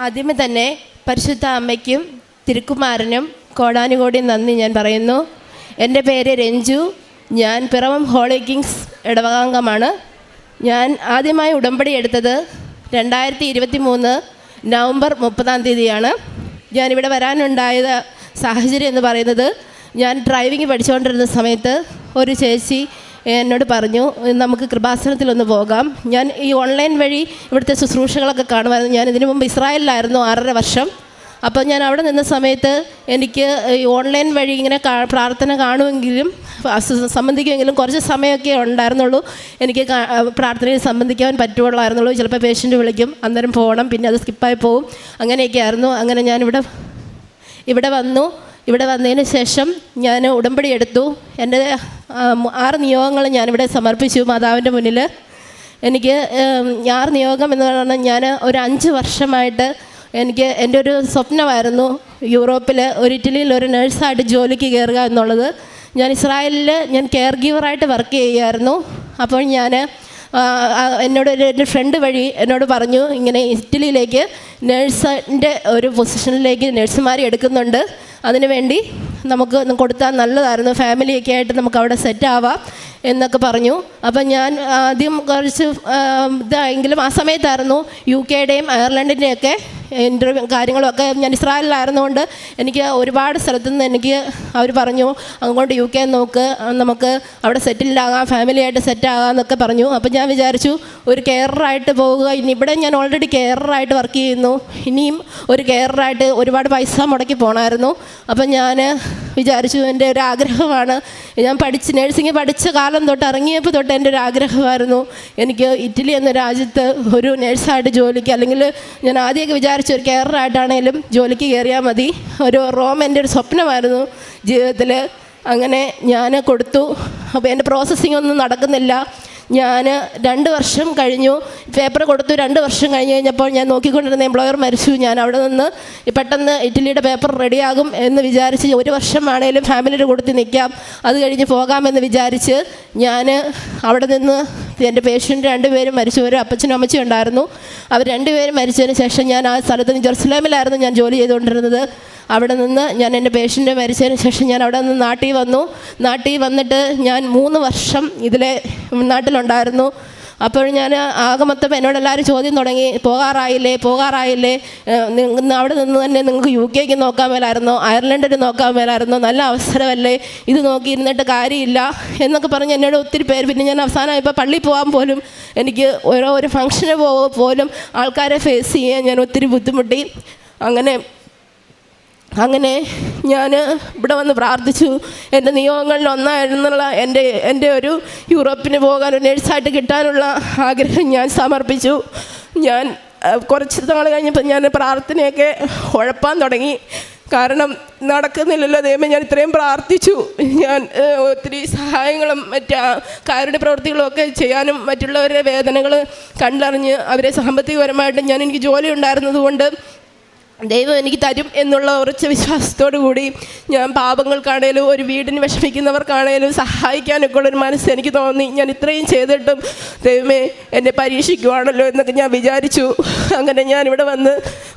ആദ്യമേ തന്നെ പരിശുദ്ധ അമ്മയ്ക്കും തിരുക്കുമാരനും കോടാനുകോടി നന്ദി ഞാൻ പറയുന്നു. എൻ്റെ പേര് രഞ്ജു. ഞാൻ പിറവം ഹോളി കിങ്സ് ഇടവകാംഗമാണ്. ഞാൻ ആദ്യമായി ഉടമ്പടി എടുത്തത് 2023 നവംബർ 30 ഞാനിവിടെ വരാനുണ്ടായ സാഹചര്യം എന്ന് പറയുന്നത്, ഞാൻ ഡ്രൈവിംഗ് പഠിച്ചുകൊണ്ടിരുന്ന സമയത്ത് ഒരു ചേച്ചി എന്നോട് പറഞ്ഞു, നമുക്ക് കൃപാസനത്തിലൊന്ന് പോകാം. ഞാൻ ഈ ഓൺലൈൻ വഴി ഇവിടുത്തെ ശുശ്രൂഷകളൊക്കെ കാണുമായിരുന്നു. ഞാൻ ഇതിനു മുമ്പ് ഇസ്രായേലിലായിരുന്നു 6.5 വർഷം. അപ്പോൾ ഞാൻ അവിടെ നിന്ന സമയത്ത് എനിക്ക് ഈ ഓൺലൈൻ വഴി ഇങ്ങനെ പ്രാർത്ഥന കാണുമെങ്കിലും സംബന്ധിക്കുമെങ്കിലും കുറച്ച് സമയമൊക്കെ ഉണ്ടായിരുന്നുള്ളൂ. എനിക്ക് പ്രാർത്ഥനയിൽ സംബന്ധിക്കാൻ പറ്റുള്ളായിരുന്നുള്ളൂ. ചിലപ്പോൾ പേഷ്യൻ്റ് വിളിക്കും, അന്നേരം പോകണം, പിന്നെ അത് സ്കിപ്പായി പോവും. അങ്ങനെയൊക്കെ ആയിരുന്നു. അങ്ങനെ ഞാൻ ഇവിടെ വന്നു. ഇവിടെ വന്നതിന് ശേഷം ഞാൻ ഉടമ്പടി എടുത്തു. എൻ്റെ 6 നിയോഗങ്ങൾ ഞാനിവിടെ സമർപ്പിച്ചു മാതാവിൻ്റെ മുന്നിൽ. എനിക്ക് 6 നിയോഗം എന്ന് പറഞ്ഞാൽ, ഞാൻ ഒരു 5 വർഷമായിട്ട് എൻ്റെ ഒരു സ്വപ്നമായിരുന്നു യൂറോപ്പിൽ ഇറ്റലിയിൽ ഒരു നഴ്സായിട്ട് ജോലിക്ക് കയറുക എന്നുള്ളത്. ഞാൻ ഇസ്രായേലിൽ കെയർ ഗീവറായിട്ട് വർക്ക് ചെയ്യുമായിരുന്നു. അപ്പോൾ എൻ്റെ ഫ്രണ്ട് വഴി എന്നോട് പറഞ്ഞു, ഇങ്ങനെ ഇറ്റലിയിലേക്ക് നേഴ്സിൻ്റെ ഒരു പൊസിഷനിലേക്ക് നഴ്സുമാരെ എടുക്കുന്നുണ്ട്, അതിനുവേണ്ടി നമുക്ക് കൊടുത്താൽ നല്ലതായിരുന്നു, ഫാമിലിയൊക്കെ ആയിട്ട് നമുക്ക് അവിടെ സെറ്റ് ആവാം എന്നൊക്കെ പറഞ്ഞു. അപ്പം ഞാൻ ആദ്യം കുറച്ച് ഇതായെങ്കിലും ആ സമയത്തായിരുന്നു UK-യുടെയും അയർലൻഡിൻ്റെയൊക്കെ ഇൻ്റർവ്യൂ കാര്യങ്ങളൊക്കെ. ഞാൻ ഇസ്രായേലിലായിരുന്നുകൊണ്ട് എനിക്ക് ഒരുപാട് സ്ഥലത്തുനിന്ന് എനിക്ക് അവർ പറഞ്ഞു, അങ്ങോട്ട് UK നോക്ക്, നമുക്ക് അവിടെ സെറ്റിൽഡാകാം, ഫാമിലിയായിട്ട് സെറ്റാകാം എന്നൊക്കെ പറഞ്ഞു. അപ്പം ഞാൻ വിചാരിച്ചു ഒരു കെയറായിട്ട് പോവുക. ഇനി ഇവിടെ ഞാൻ ഓൾറെഡി കെയറായിട്ട് വർക്ക് ചെയ്യുന്നു, ഇനിയും ഒരു കെയറായിട്ട് ഒരുപാട് പൈസ മുടക്കി പോകണമായിരുന്നു. അപ്പം ഞാൻ വിചാരിച്ചു, എൻ്റെ ഒരു ആഗ്രഹമാണ്, ഞാൻ നേഴ്സിംഗ് പഠിച്ച കാലം തൊട്ട് ഇറങ്ങിയപ്പോൾ തൊട്ട് എൻ്റെ ഒരു ആഗ്രഹമായിരുന്നു എനിക്ക് ഇറ്റലി എന്ന രാജ്യത്ത് ഒരു നേഴ്സായിട്ട് ജോലിക്ക്, അല്ലെങ്കിൽ ഞാൻ ആദ്യമൊക്കെ വിചാരിച്ചു ഒരു കെയറായിട്ടാണേലും ജോലിക്ക് കയറിയാൽ മതി. എൻ്റെ ഒരു സ്വപ്നമായിരുന്നു ജീവിതത്തിൽ. അങ്ങനെ ഞാൻ കൊടുത്തു. അപ്പോൾ എൻ്റെ പ്രോസസ്സിംഗ് ഒന്നും നടക്കുന്നില്ല. ഞാൻ 2 വർഷം കഴിഞ്ഞു, പേപ്പർ കൊടുത്തു. 2 വർഷം കഴിഞ്ഞപ്പോൾ ഞാൻ നോക്കിക്കൊണ്ടിരുന്ന എംപ്ലോയർ മരിച്ചു. ഞാൻ അവിടെ നിന്ന് പെട്ടെന്ന് ഇറ്റലിയുടെ പേപ്പർ റെഡിയാകും എന്ന് വിചാരിച്ച് 1 വർഷം ആണെങ്കിലും ഫാമിലിയുടെ കൊടുത്ത് നിൽക്കാം, അത് കഴിഞ്ഞ് പോകാമെന്ന് വിചാരിച്ച് ഞാൻ അവിടെ നിന്ന് എൻ്റെ പേഷ്യൻ്റ് 2 പേരും മരിച്ചു. ഒരു അപ്പച്ചനും അമ്മച്ചിയും ഉണ്ടായിരുന്നു. അവർ 2 പേരും മരിച്ചതിന് ശേഷം ഞാൻ ആ സ്ഥലത്ത് ജെറുസലേമിലായിരുന്നു ഞാൻ ജോലി ചെയ്തുകൊണ്ടിരുന്നത്. അവിടെ നിന്ന് ഞാൻ എൻ്റെ പേഷ്യൻ്റ് മരിച്ചതിന് ശേഷം ഞാൻ അവിടെ നിന്ന് നാട്ടിൽ വന്നു. നാട്ടിൽ വന്നിട്ട് ഞാൻ 3 വർഷം നാട്ടിലുണ്ടായിരുന്നു. അപ്പോൾ ഞാൻ ആകെ മൊത്തം എന്നോടെല്ലാവരും ചോദ്യം തുടങ്ങി, പോകാറായില്ലേ അവിടെ നിന്ന് തന്നെ നിങ്ങൾക്ക് UK-ക്ക് നോക്കാൻ മേലായിരുന്നോ, അയർലൻഡിന് നോക്കാൻ മേലായിരുന്നോ, നല്ല അവസരമല്ലേ, ഇത് നോക്കിയിരുന്നിട്ട് കാര്യമില്ല എന്നൊക്കെ പറഞ്ഞ് എന്നോട് ഒത്തിരി പേര്. പിന്നെ ഞാൻ അവസാനം ഇപ്പോൾ പള്ളിയിൽ പോകാൻ പോലും എനിക്ക് ഒരു ഫംഗ്ഷന് പോലും ആൾക്കാരെ ഫേസ് ചെയ്യാൻ ഞാൻ ഒത്തിരി ബുദ്ധിമുട്ടി. അങ്ങനെ ഞാൻ ഇവിടെ വന്ന് പ്രാർത്ഥിച്ചു. എൻ്റെ നിയോഗങ്ങളിൽ ഒന്നായിരുന്നുള്ള എൻ്റെ ഒരു യൂറോപ്പിന് പോകാൻ ഒരു നേഴ്സായിട്ട് കിട്ടാനുള്ള ആഗ്രഹം ഞാൻ സമർപ്പിച്ചു. ഞാൻ കുറച്ച് നാൾ കഴിഞ്ഞപ്പോൾ ഞാൻ പ്രാർത്ഥനയൊക്കെ ഉഴപ്പാൻ തുടങ്ങി. കാരണം നടക്കുന്നില്ലല്ലോ ദൈവമേ, ഞാൻ ഇത്രയും പ്രാർത്ഥിച്ചു. ഞാൻ ഒത്തിരി സഹായങ്ങളും കാരുണ്യ പ്രവൃത്തികളും ഒക്കെ ചെയ്യാനും മറ്റുള്ളവരുടെ വേദനകൾ കണ്ടറിഞ്ഞ് അവരെ സാമ്പത്തികപരമായിട്ട് എനിക്ക് ജോലി ഉണ്ടായിരുന്നത് കൊണ്ട് ദൈവം എനിക്ക് തരും എന്നുള്ള ഉറച്ച വിശ്വാസത്തോടു കൂടി ഞാൻ പാപങ്ങൾക്കാണേലും ഒരു വീടിന് വിഷമിക്കുന്നവർക്കാണേലും സഹായിക്കാനൊക്കെ ഉള്ളൊരു മനസ്സ് എനിക്ക് തോന്നി. ഞാൻ ഇത്രയും ചെയ്തിട്ടും ദൈവമേ എന്നെ പരീക്ഷിക്കുവാണല്ലോ എന്നൊക്കെ ഞാൻ വിചാരിച്ചു. അങ്ങനെ ഞാൻ ഇവിടെ വന്ന്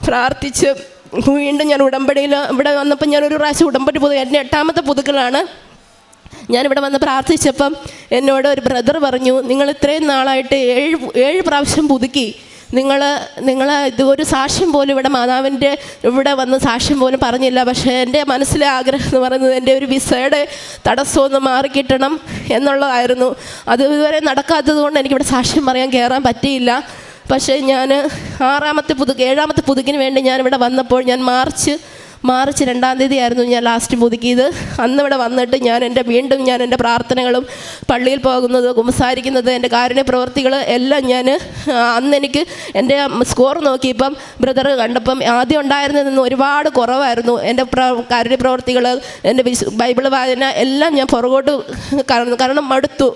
പ്രാർത്ഥിച്ച് വീണ്ടും ഞാൻ ഇവിടെ വന്നപ്പോൾ ഞാൻ ഒരു പ്രാവശ്യം ഉടമ്പടി എൻ്റെ 8ാമത്തെ പുതുക്കലാണ്. ഞാനിവിടെ വന്ന് പ്രാർത്ഥിച്ചപ്പം എന്നോട് ഒരു ബ്രദർ പറഞ്ഞു, നിങ്ങൾ ഇത്രയും നാളായിട്ട് 7 പ്രാവശ്യം പുതുക്കി, നിങ്ങൾ ഇത് ഒരു സാക്ഷ്യം പോലും ഇവിടെ മാതാവിൻ്റെ ഇവിടെ വന്ന് സാക്ഷ്യം പോലും പറഞ്ഞില്ല. പക്ഷേ എൻ്റെ മനസ്സിലെ ആഗ്രഹം എന്ന് പറയുന്നത് എൻ്റെ ഒരു വിസയുടെ തടസ്സമൊന്ന് മാറിക്കിട്ടണം എന്നുള്ളതായിരുന്നു. അത് ഇതുവരെ നടക്കാത്തത് കൊണ്ട് എനിക്കിവിടെ സാക്ഷ്യം പറയാൻ കയറാൻ പറ്റിയില്ല. പക്ഷേ ഞാൻ 7ാമത്തെ പുതുക്കിന് വേണ്ടി ഞാനിവിടെ വന്നപ്പോൾ ഞാൻ മാർച്ച് 2 ആയിരുന്നു ഞാൻ ലാസ്റ്റ് പുതുക്കിയത്. അന്നിവിടെ വന്നിട്ട് വീണ്ടും ഞാൻ എൻ്റെ പ്രാർത്ഥനകളും പള്ളിയിൽ പോകുന്നത്, കുമ്പസാരിക്കുന്നത്, എൻ്റെ കാരുണ്യ പ്രവൃത്തികൾ എല്ലാം അന്ന് എനിക്ക് എൻ്റെ സ്കോർ നോക്കിയപ്പം ബ്രദർ കണ്ടപ്പം ആദ്യം ഉണ്ടായിരുന്നതിൽ നിന്ന് ഒരുപാട് കുറവായിരുന്നു എൻ്റെ കാരുണ്യ പ്രവൃത്തികൾ, എൻ്റെ ബൈബിൾ വായന എല്ലാം ഞാൻ പുറകോട്ട് കാരണം മടുത്തു.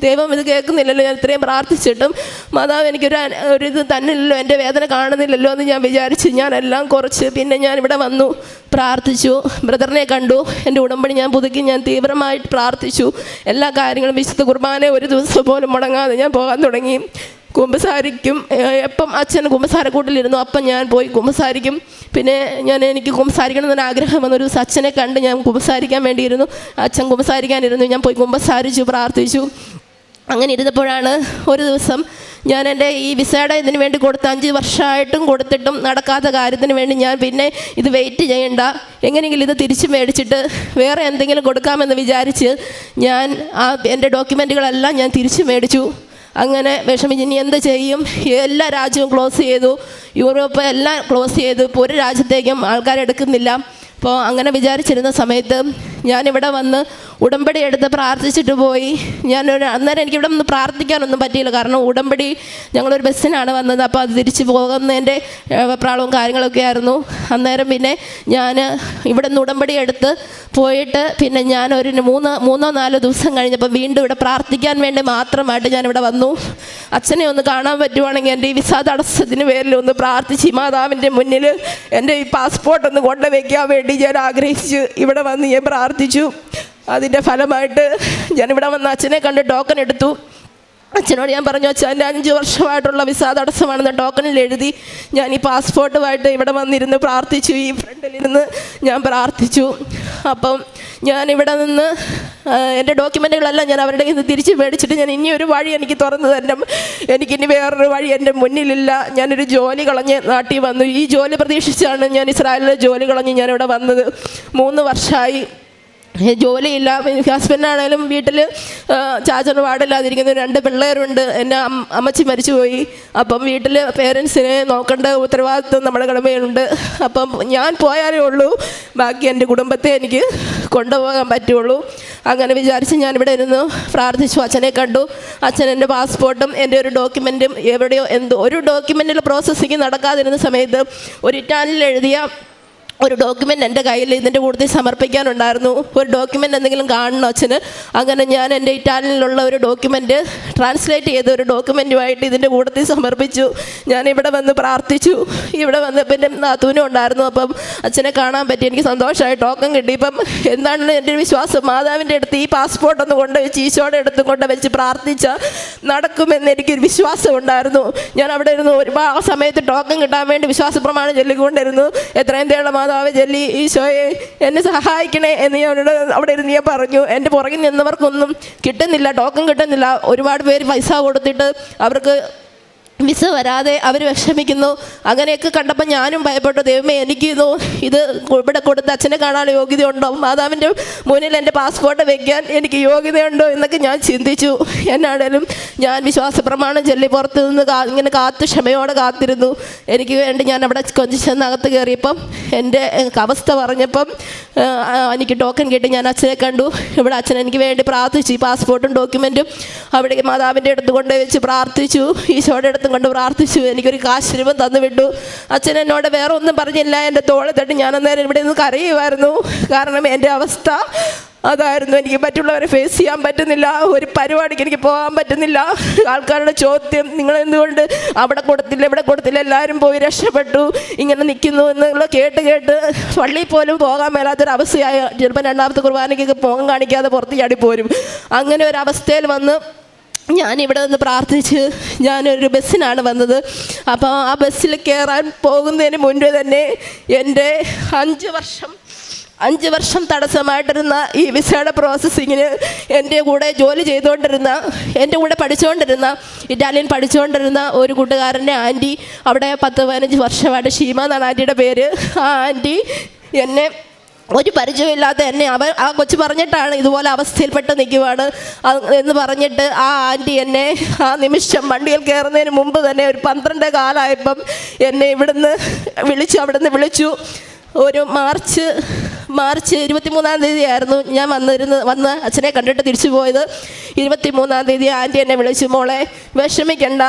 ദൈവം ഇത് കേൾക്കുന്നില്ലല്ലോ, ഞാൻ ഇത്രയും പ്രാർത്ഥിച്ചിട്ടും മാതാവ് എനിക്കൊരു തന്നില്ലല്ലോ, എൻ്റെ വേദന കാണുന്നില്ലല്ലോ എന്ന് ഞാൻ വിചാരിച്ച് ഞാനെല്ലാം കുറച്ച് പിന്നെ ഞാനിവിടെ വന്നു പ്രാർത്ഥിച്ചു. ബ്രദറിനെ കണ്ടു. എൻ്റെ ഉടമ്പടി ഞാൻ പുതുക്കി. ഞാൻ തീവ്രമായിട്ട് പ്രാർത്ഥിച്ചു. എല്ലാ കാര്യങ്ങളും വിശുദ്ധ കുർബാന ഒരു ദിവസം പോലും മുടങ്ങാതെ ഞാൻ പോകാൻ തുടങ്ങി. കുമ്പസാരിക്കും. എപ്പം അച്ഛൻ കുമ്പസാരക്കൂട്ടിലിരുന്നു അപ്പം ഞാൻ പോയി കുമ്പസാരിക്കും. പിന്നെ എനിക്ക് കുമ്പസാരിക്കണം എന്നൊരു ആഗ്രഹം വന്നൊരു അച്ഛനെ കണ്ട് ഞാൻ കുമ്പസാരിക്കാൻ വേണ്ടിയിരുന്നു. അച്ഛൻ കുമ്പസാരിക്കാനിരുന്നു. ഞാൻ പോയി കുമ്പസാരിച്ചു, പ്രാർത്ഥിച്ചു. അങ്ങനെ ഇരുന്നപ്പോഴാണ് ഒരു ദിവസം ഞാൻ എൻ്റെ ഈ വിസയുടെ ഇതിന് വേണ്ടി കൊടുത്ത 5 വർഷമായിട്ടും കൊടുത്തിട്ടും നടക്കാത്ത കാര്യത്തിന് വേണ്ടി ഞാൻ പിന്നെ ഇത് വെയിറ്റ് ചെയ്യണ്ട, എങ്ങനെയെങ്കിലും ഇത് തിരിച്ചു മേടിച്ചിട്ട് വേറെ എന്തെങ്കിലും കൊടുക്കാമെന്ന് വിചാരിച്ച് ഞാൻ എൻ്റെ ഡോക്യുമെൻറ്റുകളെല്ലാം ഞാൻ തിരിച്ചു മേടിച്ചു. അങ്ങനെ വിഷമിച്ച് ഇനി എന്ത് ചെയ്യും? എല്ലാ രാജ്യവും ക്ലോസ് ചെയ്തു, യൂറോപ്പ് എല്ലാം ക്ലോസ് ചെയ്തു. ഇപ്പോൾ ഒരു രാജ്യത്തേക്കും ആൾക്കാരെടുക്കുന്നില്ല. അപ്പോൾ അങ്ങനെ വിചാരിച്ചിരുന്ന സമയത്ത് ഞാനിവിടെ വന്ന് ഉടമ്പടി എടുത്ത് പ്രാർത്ഥിച്ചിട്ട് പോയി. അന്നേരം എനിക്കിവിടെ ഒന്ന് പ്രാർത്ഥിക്കാനൊന്നും പറ്റിയില്ല. കാരണം ഉടമ്പടി ഞങ്ങളൊരു ബസ്സിനാണ് വന്നത്. അപ്പോൾ അത് തിരിച്ച് പോകുന്നതിൻ്റെ വെപ്രാളവും കാര്യങ്ങളൊക്കെ ആയിരുന്നു. അന്നേരം പിന്നെ ഞാൻ ഇവിടെ നിന്ന് ഉടമ്പടി എടുത്ത് പോയിട്ട് പിന്നെ ഞാൻ ഒരു 3-4 ദിവസം കഴിഞ്ഞപ്പോൾ വീണ്ടും ഇവിടെ പ്രാർത്ഥിക്കാൻ വേണ്ടി മാത്രമായിട്ട് ഞാനിവിടെ വന്നു. അച്ഛനെ ഒന്ന് കാണാൻ പറ്റുവാണെങ്കിൽ എൻ്റെ ഈ വിസ തടസ്സത്തിന് പേരിൽ ഒന്ന് പ്രാർത്ഥിച്ച് മാതാവിൻ്റെ മുന്നിൽ എൻ്റെ ഈ പാസ്പോർട്ട് ഒന്ന് കൊണ്ടുവയ്ക്കാൻ വേണ്ടി ഞാൻ ആഗ്രഹിച്ച് ഇവിടെ വന്ന് ഞാൻ പ്രാർത്ഥിച്ചു. അതിൻ്റെ ഫലമായിട്ട് ഞാനിവിടെ വന്ന് അച്ഛനെ കണ്ട് ടോക്കൺ എടുത്തു. അച്ഛനോട് ഞാൻ പറഞ്ഞു, അച്ഛൻ എൻ്റെ 5 വർഷമായിട്ടുള്ള വിസ തടസ്സമാണെന്ന് ടോക്കണിൽ എഴുതി. ഞാൻ ഈ പാസ്പോർട്ടുമായിട്ട് ഇവിടെ വന്നിരുന്ന് പ്രാർത്ഥിച്ചു. ഈ ഫ്രണ്ടിലിരുന്ന് ഞാൻ പ്രാർത്ഥിച്ചു. അപ്പം ഞാനിവിടെ നിന്ന് എൻ്റെ ഡോക്യുമെൻറ്റുകളെല്ലാം ഞാൻ അവരുടെ നിന്ന് തിരിച്ച് മേടിച്ചിട്ട് ഞാൻ ഇനിയൊരു വഴി എനിക്ക് തുറന്നു തരണം, എനിക്കിനി വേറൊരു വഴി എൻ്റെ മുന്നിലില്ല. ഞാനൊരു ജോലി കളഞ്ഞ് നാട്ടിൽ വന്നു. ഈ ജോലി പ്രതീക്ഷിച്ചാണ് ഞാൻ ഇസ്രായേലിലെ ജോലി കളഞ്ഞ് ഞാനിവിടെ വന്നത്. 3 വർഷമായി ജോലിയില്ല. ഹസ്ബൻഡാണേലും വീട്ടിൽ ചാച്ചന് പാടില്ലാതിരിക്കുന്ന 2 പിള്ളേരുണ്ട്. എൻ്റെ അമ്മച്ചി മരിച്ചുപോയി. അപ്പം വീട്ടിൽ പേരൻസിനെ നോക്കേണ്ട ഉത്തരവാദിത്വം നമ്മുടെ കടമയിലുണ്ട്. അപ്പം ഞാൻ പോയാലേ ഉള്ളൂ ബാക്കി എൻ്റെ കുടുംബത്തെ എനിക്ക് കൊണ്ടുപോകാൻ പറ്റുള്ളൂ. അങ്ങനെ വിചാരിച്ച് ഞാനിവിടെ ഇരുന്ന് പ്രാർത്ഥിച്ചു. അച്ഛനെ കണ്ടു. അച്ഛൻ എൻ്റെ പാസ്പോർട്ടും എൻ്റെ ഒരു ഡോക്യുമെൻറ്റും എവിടെയോ ഒരു ഡോക്യുമെൻറ്റിൽ പ്രോസസ്സിങ് നടക്കാതിരുന്ന സമയത്ത് ഒരു ഇറ്റാലിയിൽ എഴുതിയ ഒരു ഡോക്യുമെൻ്റ് എൻ്റെ കയ്യിൽ ഇതിൻ്റെ കൂട്ടത്തിൽ സമർപ്പിക്കാനുണ്ടായിരുന്നു. ഒരു ഡോക്യുമെൻ്റ് എന്തെങ്കിലും കാണണം അച്ഛന്. അങ്ങനെ ഞാൻ എൻ്റെ ഇറ്റാലിയനിലുള്ള ഒരു ഡോക്യുമെൻ്റ് ട്രാൻസ്ലേറ്റ് ചെയ്ത ഒരു ഡോക്യുമെൻറ്റുമായിട്ട് ഇതിൻ്റെ കൂട്ടത്തിൽ സമർപ്പിച്ചു. ഞാൻ ഇവിടെ വന്ന് പ്രാർത്ഥിച്ചു. ഇവിടെ വന്ന് പിന്നെ നാത്തൂനും ഉണ്ടായിരുന്നു. അപ്പം അച്ഛനെ കാണാൻ പറ്റി. എനിക്ക് സന്തോഷമായി. ടോക്കൺ കിട്ടി. ഇപ്പം എന്താണെന്ന് എൻ്റെ ഒരു വിശ്വാസം, മാതാവിൻ്റെ അടുത്ത് ഈ പാസ്പോർട്ടൊന്ന് കൊണ്ടുവച്ച് ഈശോയുടെ അടുത്ത് കൊണ്ടുവച്ച് പ്രാർത്ഥിച്ചാൽ നടക്കുമെന്ന് എനിക്കൊരു വിശ്വാസം ഉണ്ടായിരുന്നു. ഞാൻ അവിടെ ഇരുന്ന് ഒരുപാട് സമയത്ത് ടോക്കൺ കിട്ടാൻ വേണ്ടി വിശ്വാസ പ്രമാണം ചൊല്ലിക്കൊണ്ടിരുന്നു. എത്രയും തേളം മാതാവ് ചൊല്ലി ഈശോയെ എന്നെ സഹായിക്കണേ എന്ന് ഞാനോട് അവിടെ ഇരുന്ന് ഞാൻ പറഞ്ഞു. എൻ്റെ പുറകിൽ നിന്നവർക്കൊന്നും കിട്ടുന്നില്ല, ടോക്കൺ കിട്ടുന്നില്ല. ഒരുപാട് പേര് പൈസ കൊടുത്തിട്ട് അവർക്ക് വിസ വരാതെ അവർ വിഷമിക്കുന്നു. അങ്ങനെയൊക്കെ കണ്ടപ്പോൾ ഞാനും ഭയപ്പെട്ടു. ദൈവമേ, എനിക്കിത് ഇവിടെ കൊടുത്ത് അച്ഛനെ കാണാൻ യോഗ്യതയുണ്ടോ? മാതാവിൻ്റെ മുന്നിൽ എൻ്റെ പാസ്പോർട്ട് വയ്ക്കാൻ എനിക്ക് യോഗ്യതയുണ്ടോ എന്നൊക്കെ ഞാൻ ചിന്തിച്ചു. എന്നാണേലും ഞാൻ വിശ്വാസ പ്രമാണം ചൊല്ലി പുറത്ത് നിന്ന് ഇങ്ങനെ ക്ഷമയോടെ കാത്തിരുന്നു. എനിക്ക് വേണ്ടി ഞാൻ അവിടെ ചെന്നകത്ത് കയറിയപ്പം എൻ്റെ അവസ്ഥ പറഞ്ഞപ്പം എനിക്ക് ടോക്കൺ കിട്ടി. ഞാൻ അച്ഛനെ കണ്ടു. ഇവിടെ അച്ഛൻ എനിക്ക് വേണ്ടി പ്രാർത്ഥിച്ചു. ഈ പാസ്പോർട്ടും ഡോക്യുമെൻറ്റും അവിടെ മാതാവിൻ്റെ അടുത്ത് കൊണ്ടുവച്ച് പ്രാർത്ഥിച്ചു. ഈശോയുടെ അടുത്ത് കൊണ്ട് പ്രാർത്ഥിച്ചു. എനിക്കൊരു കാശ് രൂപം തന്നു വിട്ടു. അച്ഛൻ എന്നോട് വേറെ ഒന്നും പറഞ്ഞില്ല. എൻ്റെ തോളിൽ തട്ടി ഞാൻ അന്നേരം ഇവിടെ നിന്ന് കരയുമായിരുന്നു. കാരണം എൻ്റെ അവസ്ഥ അതായിരുന്നു. എനിക്ക് മറ്റുള്ളവരെ ഫേസ് ചെയ്യാൻ പറ്റുന്നില്ല. ഒരു പരിപാടിക്ക് എനിക്ക് പോകാൻ പറ്റുന്നില്ല. ആൾക്കാരുടെ ചോദ്യം, നിങ്ങളെന്തുകൊണ്ട് അവിടെ കൊടുത്തില്ല ഇവിടെ കൊടുത്തില്ല, എല്ലാവരും പോയി രക്ഷപ്പെട്ടു, ഇങ്ങനെ നിൽക്കുന്നു എന്നുള്ള കേട്ട് പള്ളിയിൽ പോലും പോകാൻ മേലാത്തൊരവസ്ഥയായ ചിലപ്പോൾ 2ാമത്തെ കുർബാനയ്ക്കൊക്കെ പോകാൻ കാണിക്കാതെ പുറത്ത് ചാടിപ്പോരും. അങ്ങനെ ഒരവസ്ഥയിൽ വന്ന് ഞാനിവിടെ നിന്ന് പ്രാർത്ഥിച്ച് ഞാനൊരു ബസ്സിനാണ് വന്നത്. അപ്പോൾ ആ ബസ്സിൽ കയറാൻ പോകുന്നതിന് മുൻപ് തന്നെ എൻ്റെ 5 വർഷം തടസ്സമായിട്ടിരുന്ന ഈ വിസയുടെ പ്രോസസ്സിങ്ങിന് എൻ്റെ കൂടെ ജോലി ചെയ്തുകൊണ്ടിരുന്ന, എൻ്റെ കൂടെ ഇറ്റാലിയൻ പഠിച്ചുകൊണ്ടിരുന്ന ഒരു കൂട്ടുകാരൻ്റെ ആൻറ്റി, അവിടെ 10-15 വർഷമായിട്ട് ഷീമ എന്നാണ് ആൻറ്റിയുടെ പേര്. ആ ആൻറ്റി എന്നെ ഒരു പരിചയമില്ലാത്ത എന്നെ ആ കൊച്ചു പറഞ്ഞിട്ടാണ് ഇതുപോലെ അവസ്ഥയിൽപ്പെട്ട് നിൽക്കുവാണ് എന്ന് പറഞ്ഞിട്ട് ആ ആൻറ്റി എന്നെ ആ നിമിഷം വണ്ടിയിൽ കയറുന്നതിന് മുമ്പ് തന്നെ ഒരു 12 കാലമായപ്പം എന്നെ അവിടുന്ന് വിളിച്ചു. ഒരു മാർച്ച് 23-ാം തീയതി ആയിരുന്നു ഞാൻ വന്ന് അച്ഛനെ കണ്ടിട്ട് തിരിച്ചു പോയത്. 23-ാം തീയതി ആൻറ്റി എന്നെ വിളിച്ചു, മോളെ വിഷമിക്കണ്ട,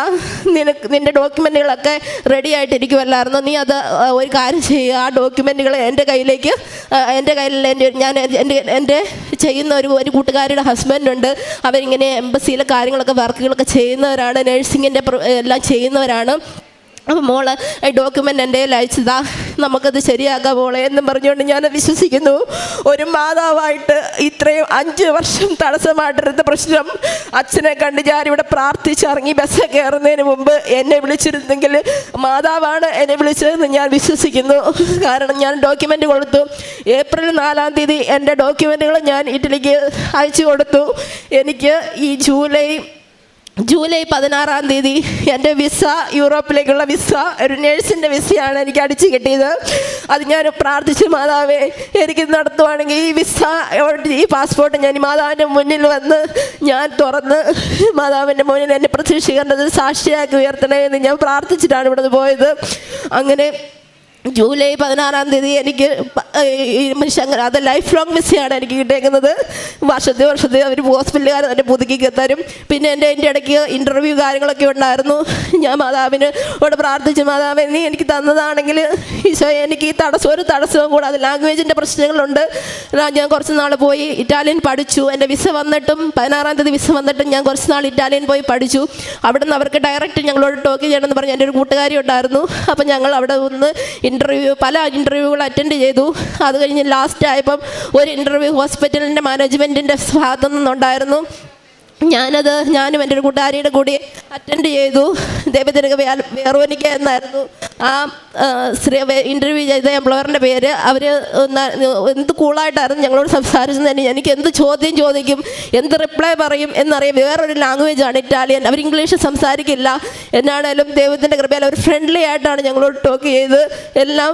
നിൻ്റെ ഡോക്യുമെൻറ്റുകളൊക്കെ റെഡി ആയിട്ടിരിക്കുമല്ലായിരുന്നു, നീ അത് ഒരു കാര്യം ചെയ്യുക, ആ ഡോക്യുമെൻറ്റുകൾ എൻ്റെ കയ്യിൽ എൻ്റെ ചെയ്യുന്ന ഒരു കൂട്ടുകാരിയുടെ ഹസ്ബൻഡുണ്ട്. അവരിങ്ങനെ എംബസിയിലെ കാര്യങ്ങളൊക്കെ വർക്കുകളൊക്കെ ചെയ്യുന്നവരാണ്, നഴ്സിങ്ങിൻ്റെ എല്ലാം ചെയ്യുന്നവരാണ്. അപ്പോൾ മോള് ഡോക്യുമെൻ്റ് എൻ്റെ കയ്യിൽ അയച്ചതാ, നമുക്കത് ശരിയാക്കാം മോളെ എന്നും പറഞ്ഞുകൊണ്ട് ഞാൻ വിശ്വസിക്കുന്നു. ഒരു മാതാവായിട്ട് ഇത്രയും 5 വർഷം തടസ്സമായിട്ടിരുന്ന പ്രശ്നം അച്ഛനെ കണ്ട് ഞാനിവിടെ പ്രാർത്ഥിച്ചിറങ്ങി ബസ് കയറുന്നതിന് മുമ്പ് എന്നെ വിളിച്ചിരുന്നെങ്കിൽ മാതാവാണ് എന്നെ വിളിച്ചതെന്ന് ഞാൻ വിശ്വസിക്കുന്നു. കാരണം ഞാൻ ഡോക്യുമെൻ്റ് കൊടുത്തു. ഏപ്രിൽ 4-ാം തീയതി എൻ്റെ ഡോക്യുമെൻറ്റുകൾ ഞാൻ ഇറ്റലിക്ക് അയച്ചു കൊടുത്തു. എനിക്ക് ഈ ജൂലൈ 16-ാം തീയതി എൻ്റെ വിസ, യൂറോപ്പിലേക്കുള്ള വിസ, ഒരു നേഴ്സിൻ്റെ വിസയാണ് എനിക്ക് അടിച്ചു കിട്ടിയത്. അത് ഞാൻ പ്രാർത്ഥിച്ചു, മാതാവേ എനിക്ക് നടത്തുവാണെങ്കിൽ ഈ വിസ, ഈ പാസ്പോർട്ട് ഞാൻ മാതാവിൻ്റെ മുന്നിൽ വന്ന് ഞാൻ തുറന്ന് മാതാവിൻ്റെ മുന്നിൽ എന്നെ പ്രതീക്ഷിക്കേണ്ടത് സാക്ഷിയാക്കി ഉയർത്തണേ എന്ന് ഞാൻ പ്രാർത്ഥിച്ചിട്ടാണ് ഇവിടുന്ന് പോയത്. അങ്ങനെ ജൂലൈ 16-ാം തീയതി എനിക്ക് അത് ലൈഫ് ലോങ് വിസയാണ് എനിക്ക് കിട്ടിയേക്കുന്നത്. വർഷത്തെ അവർ ഹോസ്പിറ്റലുകാർ തന്നെ പുതുക്കി തരും. പിന്നെ എൻ്റെ ഇടയ്ക്ക് ഇൻ്റർവ്യൂ കാര്യങ്ങളൊക്കെ ഉണ്ടായിരുന്നു. ഞാൻ മാതാവിനോട് പ്രാർത്ഥിച്ചു, മാതാവ് നീ എനിക്ക് തന്നതാണെങ്കിൽ ഈശോ എനിക്ക് ഈ ഒരു തടസ്സവും കൂടാതെ ലാംഗ്വേജിൻ്റെ പ്രശ്നങ്ങളുണ്ട്. ഞാൻ കുറച്ച് നാൾ പോയി ഇറ്റാലിയൻ പഠിച്ചു. എൻ്റെ വിസ വന്നിട്ടും 16-ാം തീയതി വിസ വന്നിട്ടും ഞാൻ കുറച്ച് നാൾ ഇറ്റാലിയൻ പോയി പഠിച്ചു. അവിടെ നിന്ന് അവർക്ക് ഡയറക്റ്റ് ഞങ്ങളോട് ടോക്ക് ചെയ്യണമെന്ന് പറഞ്ഞ് എൻ്റെ ഒരു കൂട്ടുകാരി ഉണ്ടായിരുന്നു. അപ്പം ഞങ്ങൾ അവിടെ നിന്ന് പല ഇൻ്റർവ്യൂകൾ അറ്റൻഡ് ചെയ്തു. അത് കഴിഞ്ഞ് ലാസ്റ്റ് ആയപ്പം ഒരു ഇൻ്റർവ്യൂ ഹോസ്പിറ്റലിൻ്റെ മാനേജ്മെൻറ്റിൻ്റെ ഭാഗത്തു നിന്നുണ്ടായിരുന്നു. ഞാനും എൻ്റെ ഒരു കൂട്ടുകാരിയുടെ കൂടി അറ്റൻഡ് ചെയ്തു. ദൈവത്തിനൊക്കെ വേറോനിക്ക എന്നായിരുന്നു ആ ഇൻ്റർവ്യൂ ചെയ്ത എംപ്ലോയറിൻ്റെ പേര്. അവർ എന്ത് കൂളായിട്ടായിരുന്നു ഞങ്ങളോട് സംസാരിച്ചത്. തന്നെ എനിക്ക് എന്ത് ചോദ്യം ചോദിക്കും, എന്ത് റിപ്ലൈ പറയും എന്നറിയാം. വേറൊരു ലാംഗ്വേജാണ് ഇറ്റാലിയൻ. അവർ ഇംഗ്ലീഷ് സംസാരിക്കില്ല. എന്നാണേലും ദൈവത്തിൻ്റെ കൃപയാൽ അവർ ഫ്രണ്ട്ലി ആയിട്ടാണ് ഞങ്ങളോട് ടോക്ക് ചെയ്ത്. എല്ലാം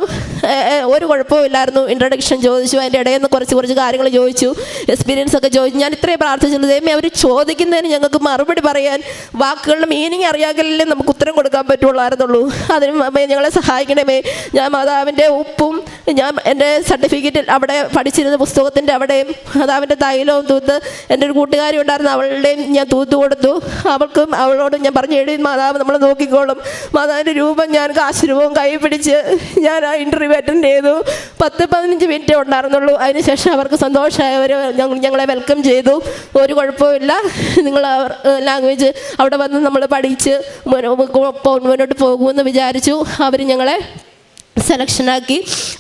ഒരു കുഴപ്പമില്ലായിരുന്നു. ഇൻട്രൊഡക്ഷൻ ചോദിച്ചു, അതിൻ്റെ ഇടയിൽ നിന്ന് കുറച്ച് കാര്യങ്ങൾ ചോദിച്ചു, എക്സ്പീരിയൻസ് ഒക്കെ ചോദിച്ചു. ഞാൻ ഇത്രയും പ്രാർത്ഥിച്ചുള്ളൂ, ദൈവമേ അവർ ചോദിക്കുന്നതിന് ഞങ്ങൾക്ക് മറുപടി പറയാൻ വാക്കുകളുടെ മീനിങ് അറിയാമെങ്കിലേ നമുക്ക് ഉത്തരം കൊടുക്കാൻ പറ്റുള്ളായിരുന്നുള്ളൂ. അതിന് ഞങ്ങളെ സഹായിക്കണമേ. ഞാൻ മാതാവിൻ്റെ ഉപ്പും ഞാൻ എൻ്റെ സർട്ടിഫിക്കറ്റിൽ അവിടെ പഠിച്ചിരുന്ന പുസ്തകത്തിൻ്റെ അവിടെയും മാതാവിൻ്റെ തൈലവും തൂത്ത് എൻ്റെ ഒരു കൂട്ടുകാരി ഉണ്ടായിരുന്നു, അവളുടെയും ഞാൻ തൂത്ത് കൊടുത്തു. അവളോടും ഞാൻ പറഞ്ഞു, എഴുതി മാതാവ് നമ്മൾ നോക്കിക്കോളും. മാതാവിൻ്റെ രൂപം ഞാൻ കാശുരൂപവും കൈ പിടിച്ച് ഞാൻ ആ ഇൻ്റർവ്യൂ അറ്റൻഡ് ചെയ്തു. 10-15 മിനിറ്റേ ഉണ്ടായിരുന്നുള്ളൂ. അതിനുശേഷം അവർക്ക് സന്തോഷമായവർ ഞങ്ങളെ വെൽക്കം ചെയ്തു. ഒരു കുഴപ്പമില്ല, നിങ്ങൾ ലാംഗ്വേജ് അവിടെ വന്ന് നമ്മൾ പഠിച്ച് മുന്നോട്ട് പോകുമെന്ന് വിചാരിച്ചു. അവർ ഞങ്ങളെ സെലക്ഷനാക്കി.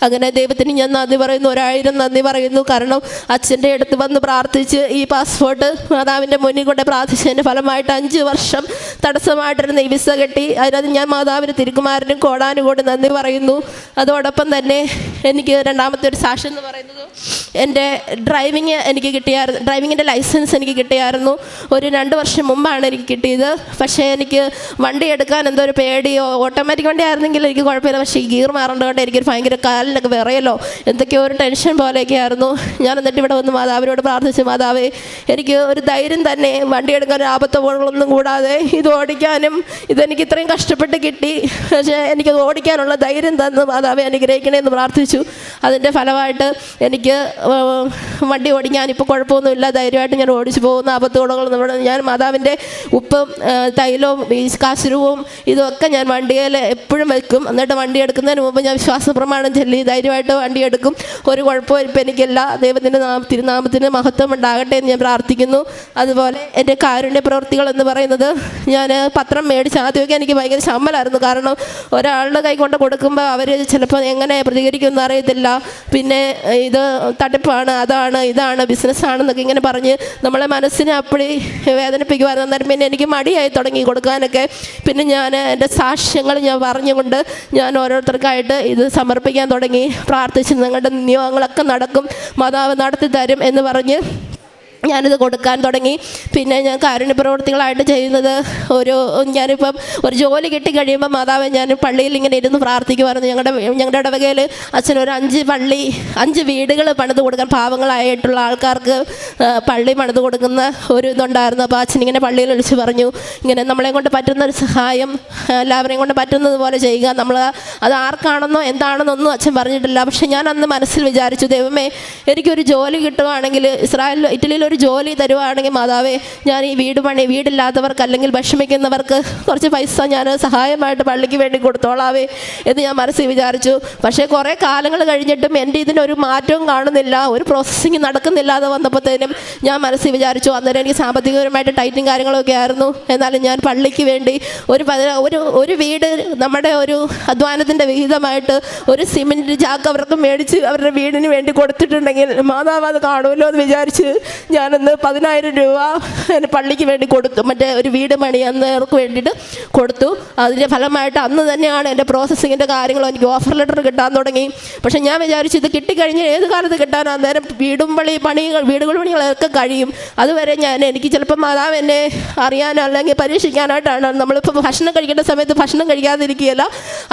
അങ്ങനെ ദൈവത്തിന് ഞാൻ നന്ദി പറയുന്നു, 1000 നന്ദി പറയുന്നു. കാരണം അച്ഛൻ്റെ അടുത്ത് വന്ന് പ്രാർത്ഥിച്ച് ഈ പാസ്പോർട്ട് മാതാവിൻ്റെ മുന്നിൽ കൊണ്ട് പ്രാർത്ഥിച്ചതിൻ്റെ ഫലമായിട്ട് 5 വർഷം തടസ്സമായിട്ടിരുന്ന ഈ വിസ കെട്ടി. അതിനകത്ത് ഞാൻ മാതാവിന് തിരുക്കുമാരനും കോടാനുകൂടി നന്ദി പറയുന്നു. അതോടൊപ്പം തന്നെ എനിക്ക് രണ്ടാമത്തെ ഒരു സാക്ഷ്യം എന്ന് പറയുന്നത്, എൻ്റെ ഡ്രൈവിങ്ങിൻ്റെ ലൈസൻസ് എനിക്ക് കിട്ടിയായിരുന്നു. ഒരു 2 വർഷം മുമ്പാണ് എനിക്ക് കിട്ടിയത്. പക്ഷേ എനിക്ക് വണ്ടി എടുക്കാൻ എന്തോ ഒരു പേടിയോ, ഓട്ടോമാറ്റിക് വണ്ടി ആയിരുന്നെങ്കിൽ എനിക്ക് കുഴപ്പമില്ല. പക്ഷേ ഈ ഗിയർ മാറേണ്ടതുകൊണ്ട് എനിക്കൊരു ഭയങ്കര കാലിനൊക്കെ വിറയലോ എന്തൊക്കെയോ ഒരു ടെൻഷൻ പോലെയൊക്കെ ആയിരുന്നു. ഞാൻ എന്നിട്ട് ഇവിടെ വന്ന് മാതാവിനോട് പ്രാർത്ഥിച്ചു, മാതാവേ എനിക്ക് ഒരു ധൈര്യം തന്നെ, വണ്ടി എടുക്കാൻ ആപത്തുകളൊന്നും കൂടാതെ ഇത് ഓടിക്കാനും, ഇതെനിക്ക് ഇത്രയും കഷ്ടപ്പെട്ട് കിട്ടി, പക്ഷേ എനിക്കത് ഓടിക്കാനുള്ള ധൈര്യം തന്ന് മാതാവെ അനുഗ്രഹിക്കണമെന്ന് പ്രാർത്ഥിച്ചു. അതിൻ്റെ ഫലമായിട്ട് എനിക്ക് വണ്ടി ഓടിക്കാനിപ്പോൾ കുഴപ്പമൊന്നുമില്ല, ധൈര്യമായിട്ട് ഞാൻ ഓടിച്ചു പോകുന്ന ആപത്തുകളൊന്നും. ഞാൻ മാതാവിൻ്റെ ഉപ്പും തൈലവും കാശുരവും ഇതൊക്കെ ഞാൻ വണ്ടിയിൽ എപ്പോഴും വയ്ക്കും. എന്നിട്ട് വണ്ടി എടുക്കുന്നതിന് മുമ്പ് ഞാൻ വിശ്വാസ പ്രമാണം ചൊല്ലി ധൈര്യമായിട്ട് വണ്ടി എടുക്കും. ഒരു കുഴപ്പവും ഇപ്പം എനിക്കില്ല. ദൈവത്തിൻ്റെ തിരുനാമത്തിന് മഹത്വം ഉണ്ടാകട്ടെ എന്ന് ഞാൻ പ്രാർത്ഥിക്കുന്നു. അതുപോലെ എൻ്റെ കാരുണ്യ പ്രവൃത്തികൾ എന്ന് പറയുന്നത്, ഞാൻ പത്രം മേടിച്ച് ആദ്യമൊക്കെ എനിക്ക് ഭയങ്കര ശമ്പലമായിരുന്നു. കാരണം ഒരാളുടെ കൈ കൊണ്ട് കൊടുക്കുമ്പോൾ അവർ ചിലപ്പോൾ എങ്ങനെ പ്രതികരിക്കുമെന്ന് അറിയത്തില്ല. പിന്നെ ഇത് തട്ടിപ്പാണ്, അതാണ് ഇതാണ് ബിസിനസ്സാണെന്നൊക്കെ ഇങ്ങനെ പറഞ്ഞ് നമ്മളെ മനസ്സിനെ അപ്പടി വേദനിപ്പിക്കുമായിരുന്നു. അന്നേരം പിന്നെ എനിക്ക് മടിയായി തുടങ്ങി കൊടുക്കാനൊക്കെ. പിന്നെ ഞാൻ എൻ്റെ സാക്ഷ്യങ്ങൾ ഞാൻ പറഞ്ഞുകൊണ്ട് ഞാൻ ഓരോരുത്തർക്കായിട്ട് ഇത് സമർപ്പിക്കാൻ തുടങ്ങി. പ്രാർത്ഥിച്ച് നിങ്ങളുടെ നിയോഗങ്ങളൊക്കെ നടക്കും, മാതാവ് നടത്തി തരും എന്ന് പറഞ്ഞ് ഞാനിത് കൊടുക്കാൻ തുടങ്ങി. പിന്നെ ഞാൻ കാരുണ്യ പ്രവർത്തികളായിട്ട് ചെയ്യുന്നത്, ഞാനിപ്പം ഒരു ജോലി കിട്ടിക്കഴിയുമ്പോൾ മാതാവ് ഞാൻ പള്ളിയിൽ ഇങ്ങനെ ഇരുന്ന് പ്രാർത്ഥിക്കുമായിരുന്നു. ഞങ്ങളുടെ ഇടവകയിൽ അച്ഛൻ ഒരു 5 വീടുകൾ പണിത് കൊടുക്കാൻ, പാവങ്ങളായിട്ടുള്ള ആൾക്കാർക്ക് പള്ളി പണിത് കൊടുക്കുന്ന ഒരു ഇതുണ്ടായിരുന്നു. അപ്പോൾ അച്ഛൻ ഇങ്ങനെ പള്ളിയിൽ വിളിച്ച് പറഞ്ഞു, ഇങ്ങനെ നമ്മളെ കൊണ്ട് പറ്റുന്നൊരു സഹായം എല്ലാവരെയും കൊണ്ട് പറ്റുന്നത് പോലെ ചെയ്യുക. നമ്മൾ അത് ആർക്കാണെന്നോ എന്താണെന്നൊന്നും അച്ഛൻ പറഞ്ഞിട്ടില്ല. പക്ഷെ ഞാൻ അന്ന് മനസ്സിൽ വിചാരിച്ചു, ദൈവമേ എനിക്കൊരു ജോലി കിട്ടുകയാണെങ്കിൽ, ഇറ്റലിയിൽ ഒരു ജോലി തരുവാണെങ്കിൽ മാതാവേ, ഞാൻ ഈ വീടില്ലാത്തവർക്ക് അല്ലെങ്കിൽ വിഷമിക്കുന്നവർക്ക് കുറച്ച് പൈസ ഞാൻ സഹായമായിട്ട് പള്ളിക്ക് വേണ്ടി കൊടുത്തോളാവേ എന്ന് ഞാൻ മനസ്സിൽ വിചാരിച്ചു. പക്ഷേ കുറേ കാലങ്ങൾ കഴിഞ്ഞിട്ടും എൻ്റെ ഇതിനൊരു മാറ്റവും കാണുന്നില്ല, ഒരു പ്രോസസ്സിങ് നടക്കുന്നില്ലാതെ വന്നപ്പോഴത്തേനും ഞാൻ മനസ്സിൽ വിചാരിച്ചു. അന്നേരം എനിക്ക് സാമ്പത്തികപരമായിട്ട് ടൈറ്റും കാര്യങ്ങളൊക്കെ ആയിരുന്നു. എന്നാലും ഞാൻ പള്ളിക്ക് വേണ്ടി ഒരു വീട് നമ്മുടെ ഒരു അധ്വാനത്തിൻ്റെ വിഹിതമായിട്ട് ഒരു സിമെൻറ്റ് ചാക്ക് അവർക്ക് മേടിച്ച് അവരുടെ വീടിന് വേണ്ടി കൊടുത്തിട്ടുണ്ടെങ്കിൽ മാതാവ് അത് കാണുമല്ലോ എന്ന് വിചാരിച്ച് ഞാനന്ന് 10,000 രൂപ പള്ളിക്ക് വേണ്ടി കൊടുത്തു. മറ്റേ ഒരു വീട് പണി അന്നേർക്ക് വേണ്ടിയിട്ട് കൊടുത്തു. അതിൻ്റെ ഫലമായിട്ട് അന്ന് തന്നെയാണ് എൻ്റെ പ്രോസസ്സിങ്ങിൻ്റെ കാര്യങ്ങളും എനിക്ക് ഓഫർ ലെറ്റർ കിട്ടാൻ തുടങ്ങി. പക്ഷേ ഞാൻ വിചാരിച്ചു ഇത് കിട്ടിക്കഴിഞ്ഞ് ഏത് കാലത്ത് കിട്ടാനോ, അന്നേരം വീടുകൾ പണികളൊക്കെ കഴിയും. അതുവരെ എനിക്ക് ചിലപ്പോൾ മാതാവ് എന്നെ അറിയാനോ അല്ലെങ്കിൽ പരീക്ഷിക്കാനായിട്ടാണ്. നമ്മളിപ്പോൾ ഭക്ഷണം കഴിക്കേണ്ട സമയത്ത് ഭക്ഷണം കഴിക്കാതിരിക്കുകയല്ല.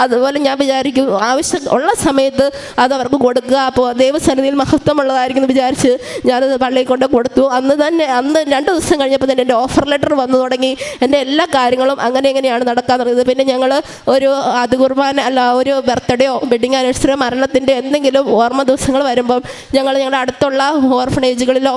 അതുപോലെ ഞാൻ വിചാരിക്കും ആവശ്യം ഉള്ള സമയത്ത് അത് അവർക്ക് കൊടുക്കുക, അപ്പോൾ ദൈവസന്നിധിയിൽ മഹത്വമുള്ളതായിരിക്കും എന്ന് വിചാരിച്ച് ഞാനത് പള്ളിയിൽ കൊണ്ട് കൊടുത്തു. അന്ന് 2 ദിവസം കഴിഞ്ഞപ്പോൾ തന്നെ എൻ്റെ ഓഫർ ലെറ്റർ വന്നു തുടങ്ങി. എൻ്റെ എല്ലാ കാര്യങ്ങളും എങ്ങനെയാണ് നടക്കാൻ തുടങ്ങിയത്. പിന്നെ ഞങ്ങൾ ഒരു ആദ്യ കുർബാന അല്ല ഒരു ബർത്ത്ഡേയോ വെഡിങ് ആനിവേഴ്സറിയോ മരണത്തിൻ്റെ എന്തെങ്കിലും ഓർമ്മ ദിവസങ്ങൾ വരുമ്പം ഞങ്ങളുടെ അടുത്തുള്ള ഓർഫനേജുകളിലോ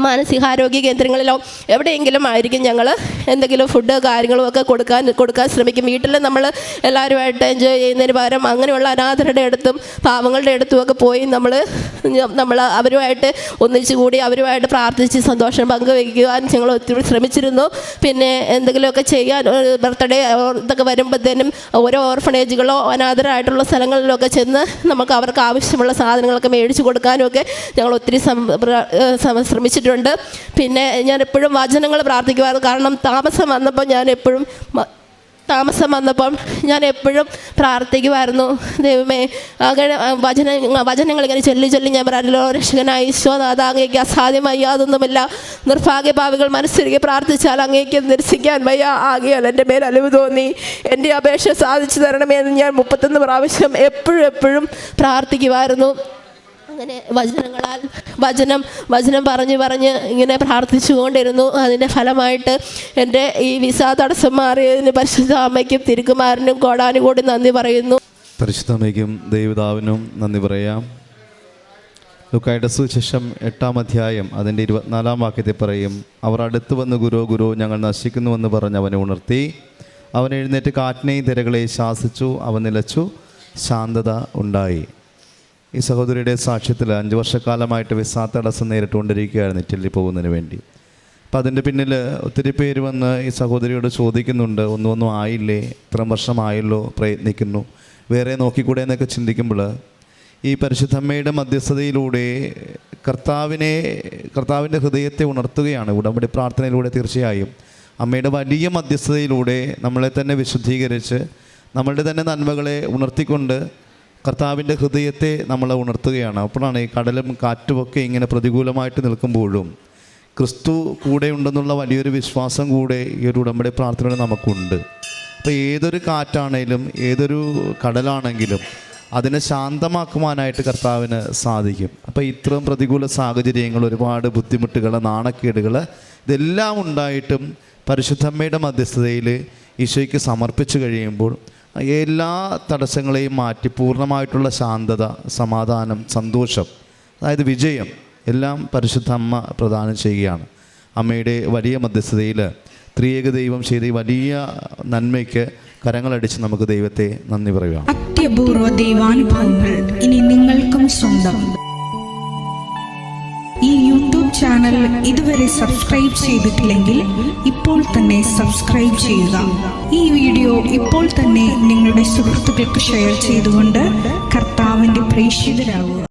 മാനസികാരോഗ്യ കേന്ദ്രങ്ങളിലോ എവിടെയെങ്കിലും ആയിരിക്കും ഞങ്ങൾ എന്തെങ്കിലും ഫുഡ് കാര്യങ്ങളും ഒക്കെ കൊടുക്കാൻ ശ്രമിക്കും. വീട്ടിൽ നമ്മൾ എല്ലാവരുമായിട്ട് എൻജോയ് ചെയ്യുന്നതിന് പകരം അങ്ങനെയുള്ള അനാഥരുടെ അടുത്തും പാവങ്ങളുടെ അടുത്തും ഒക്കെ പോയി നമ്മൾ അവരുമായിട്ട് ഒന്നിച്ചു കൂടി അവരുമായിട്ട് പ്രാർത്ഥിച്ച് സന്തോഷം പങ്കുവയ്ക്കുവാൻ ഞങ്ങൾ ഒത്തിരി ശ്രമിച്ചിരുന്നു. പിന്നെ എന്തെങ്കിലുമൊക്കെ ചെയ്യാൻ ബർത്ത്ഡേ ഇതൊക്കെ വരുമ്പോഴത്തേനും ഓരോ ഓർഫനേജുകളോ അനാഥരായിട്ടുള്ള സ്ഥലങ്ങളിലൊക്കെ ചെന്ന് നമുക്ക് അവർക്ക് ആവശ്യമുള്ള സാധനങ്ങളൊക്കെ മേടിച്ച് കൊടുക്കാനും ഒക്കെ ഞങ്ങൾ ഒത്തിരി ശ്രമിച്ചിട്ടുണ്ട്. പിന്നെ ഞാൻ എപ്പോഴും വചനങ്ങൾ പ്രാർത്ഥിക്കുമായിരുന്നു. കാരണം താമസം വന്നപ്പോൾ ഞാൻ എപ്പോഴും പ്രാർത്ഥിക്കുമായിരുന്നു, ദൈവമേ അങ്ങനെ വചനങ്ങൾ ഇങ്ങനെ ചൊല്ലി ഞാൻ പറയാമല്ലോ, രക്ഷകനായ ഈശോനാഥ അങ്ങേക്ക് അസാധ്യമായി യാതൊന്നുമില്ല, നിർഭാഗ്യഭാവികൾ മനസ്സിലേക്ക് പ്രാർത്ഥിച്ചാൽ അങ്ങേക്ക് നിരസിക്കാൻ വയ്യ, ആകയാൽ എൻ്റെ മേൽ അലിവ് തോന്നി എൻ്റെ അപേക്ഷ സാധിച്ചു തരണമേ എന്ന് ഞാൻ 31 പ്രാവശ്യം എപ്പോഴും പ്രാർത്ഥിക്കുമായിരുന്നു. അങ്ങനെ വചനം പറഞ്ഞ് ഇങ്ങനെ പ്രാർത്ഥിച്ചുകൊണ്ടിരുന്നു. അതിൻ്റെ ഫലമായിട്ട് എൻ്റെ ഈ വിസ തടസ്സം മാറിയതിന് പരിശുദ്ധ അമ്മയ്ക്കും തിരുക്കുമാരനും കോടാനുകൂടി നന്ദി പറയുന്നു. പരിശുദ്ധ അമ്മയ്ക്കും ദൈവപിതാവിനും നന്ദി പറയാം. ലൂക്കായുടെ സുവിശേഷം 8-ാം അധ്യായം അതിൻ്റെ 24-ാം വാക്യത്തിൽ പറയും, അവർ അടുത്ത് വന്ന് ഗുരു ഞങ്ങൾ നശിക്കുന്നുവെന്ന് പറഞ്ഞ് അവനെ ഉണർത്തി. അവൻ എഴുന്നേറ്റ് കാറ്റിനെയും തിരകളെയും ശാസിച്ചു, അവൻ നിലച്ചു, ശാന്തത ഉണ്ടായി. ഈ സഹോദരിയുടെ സാക്ഷ്യത്തിൽ 5 വർഷക്കാലമായിട്ട് വിസ തടസ്സം നേരിട്ടുകൊണ്ടിരിക്കുകയായിരുന്നു ഇറ്റലി പോകുന്നതിന് വേണ്ടി. അപ്പം അതിൻ്റെ പിന്നിൽ ഒത്തിരി പേര് വന്ന് ഈ സഹോദരിയോട് ചോദിക്കുന്നുണ്ട്, ഒന്നും ആയില്ലേ, ഇത്രയും വർഷമായല്ലോ പ്രയത്നിക്കുന്നു, വേറെ നോക്കിക്കൂടെ എന്നൊക്കെ ചിന്തിക്കുമ്പോൾ ഈ പരിശുദ്ധമ്മയുടെ മധ്യസ്ഥതയിലൂടെ കർത്താവിൻ്റെ ഹൃദയത്തെ ഉണർത്തുകയാണ്. ഉടമ്പടി പ്രാർത്ഥനയിലൂടെ തീർച്ചയായും അമ്മയുടെ വലിയ മധ്യസ്ഥതയിലൂടെ നമ്മളെ തന്നെ വിശുദ്ധീകരിച്ച് നമ്മളുടെ തന്നെ നന്മകളെ ഉണർത്തിക്കൊണ്ട് കർത്താവിൻ്റെ ഹൃദയത്തെ നമ്മളെ ഉണർത്തുകയാണ്. അപ്പോഴാണ് ഈ കടലും കാറ്റുമൊക്കെ ഇങ്ങനെ പ്രതികൂലമായിട്ട് നിൽക്കുമ്പോഴും ക്രിസ്തു കൂടെ ഉണ്ടെന്നുള്ള വലിയൊരു വിശ്വാസം കൂടെ ഈ ഒരു ഉടമ്പടി പ്രാർത്ഥനയിൽ നമുക്കുണ്ട്. അപ്പോൾ ഏതൊരു കാറ്റാണെങ്കിലും ഏതൊരു കടലാണെങ്കിലും അതിനെ ശാന്തമാക്കുവാനായിട്ട് കർത്താവിന് സാധിക്കും. അപ്പോൾ ഇത്രയും പ്രതികൂല സാഹചര്യങ്ങൾ, ഒരുപാട് ബുദ്ധിമുട്ടുകൾ, നാണക്കേടുകൾ ഇതെല്ലാം ഉണ്ടായിട്ടും പരിശുദ്ധമ്മയുടെ മധ്യസ്ഥതയിൽ ഈശോയ്ക്ക് സമർപ്പിച്ചു കഴിയുമ്പോൾ എല്ലാ തടസ്സങ്ങളെയും മാറ്റി പൂർണ്ണമായിട്ടുള്ള ശാന്തത, സമാധാനം, സന്തോഷം, അതായത് വിജയം എല്ലാം പരിശുദ്ധ അമ്മ പ്രദാനം ചെയ്യുകയാണ്. അമ്മയുടെ വലിയ മധ്യസ്ഥതയിൽ ത്രിയേക ദൈവം ചെയ്ത വലിയ നന്മയ്ക്ക് കരങ്ങളടിച്ച് നമുക്ക് ദൈവത്തെ നന്ദി പറയുക. അത്യപൂർവ ദൈവാനുഭവങ്ങൾ ഇനി നിങ്ങൾക്കും സ്വന്തം. ഈ യൂട്യൂബ് ചാനൽ ഇതുവരെ സബ്സ്ക്രൈബ് ചെയ്തിട്ടില്ലെങ്കിൽ ഇപ്പോൾ തന്നെ സബ്സ്ക്രൈബ് ചെയ്യുക. ഈ വീഡിയോ ഇപ്പോൾ തന്നെ നിങ്ങളുടെ സുഹൃത്തുക്കൾക്ക് ഷെയർ ചെയ്തുകൊണ്ട് കർത്താവിൻ്റെ പ്രേക്ഷിതരാകുക.